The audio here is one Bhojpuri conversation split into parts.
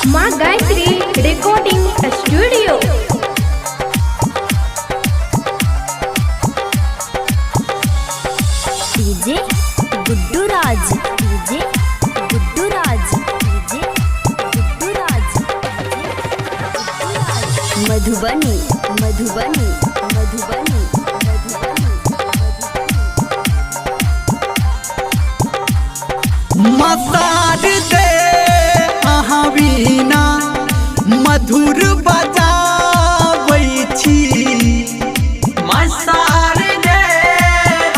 माँ Gayatri recording studio. DJ Guddu Raj, DJ Guddu Raj, DJ Guddu Raj. Madhubani Madhubani Madhubani Madhubani. मसार दे अहाँ बिना मधुर बजाबै छी। मसार दे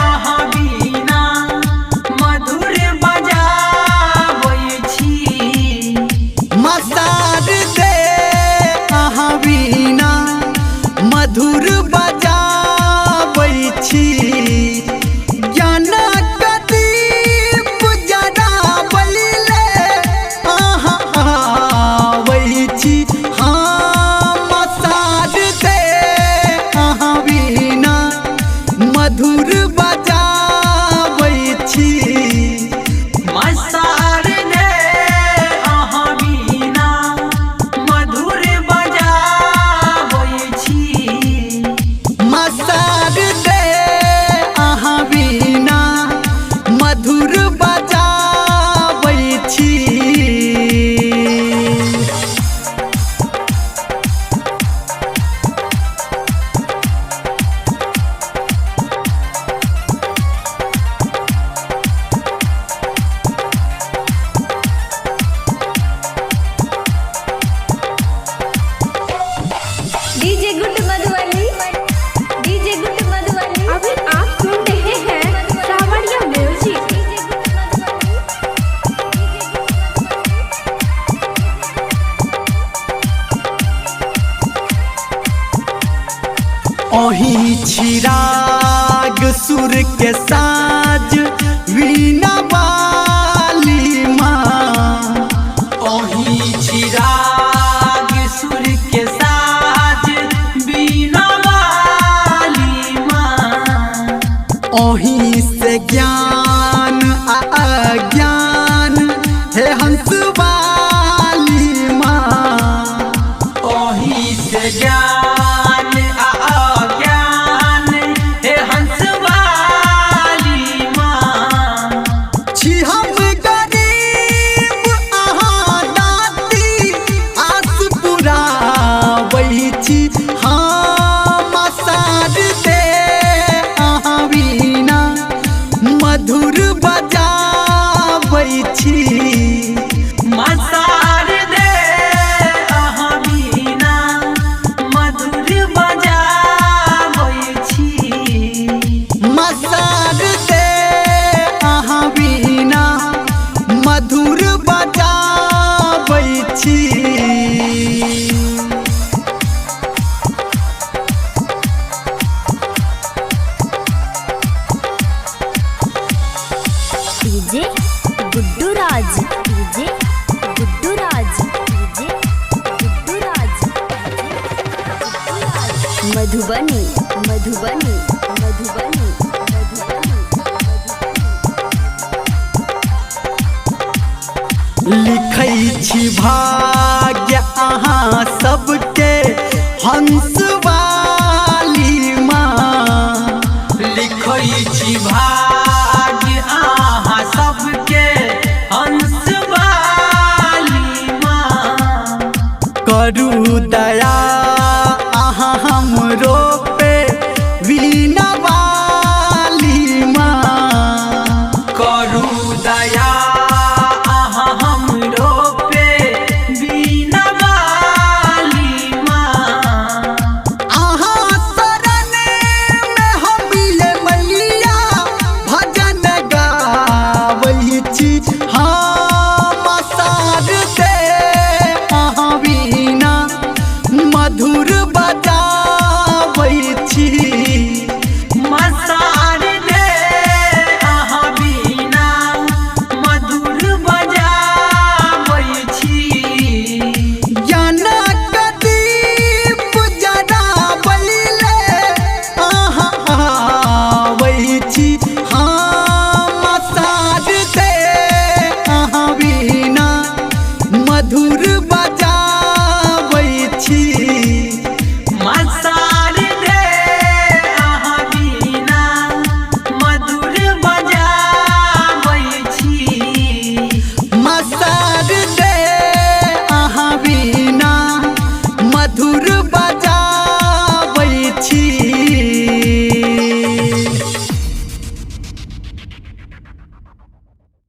अहाँ बिना मधुर बजाबै छी। मसार दे अहाँ बिना मधुर बजाबै छी। मधुर बजाबै छी। मसार दे अहाँ बिना मधुर बजाबै छी। मसार दे अहाँ बिना मधुर बजाबै छी। DJ good Madhubani, DJ good Madhubani. अभी आप सुन रहे हैं सावरिया म्यूजिक। ओही चिराग सुर के साज वीणा वाली माँ। ओही चिराग सुर के साज वीणा वाली माँ। ओही से ज्ञान अज्ञान है हंस वाली माँ। ओही से ज्ञान मधुर बजाबै छी। मसार दे अहाँ बिना मधुर बजाबै छी। मसार दे अहाँ बिना मधुर बजाबै छी। DJ Guddu Raj, DJ Guddu Raj, DJ Guddu Raj. Madhubani Madhubani Madhubani Madhubani. लिखै छी भाग्य अहाँ सबके हंस वाली माँ। लिखै छी भाग्य अहाँ सबके हंस वाली माँ। करू दया अहाँ हमरो पे वीणा वाली माँ। करू दया अहाँ हमरो पे वीणा वाली माँ। अहाँ शरण में हम ले मैया बजाबै छी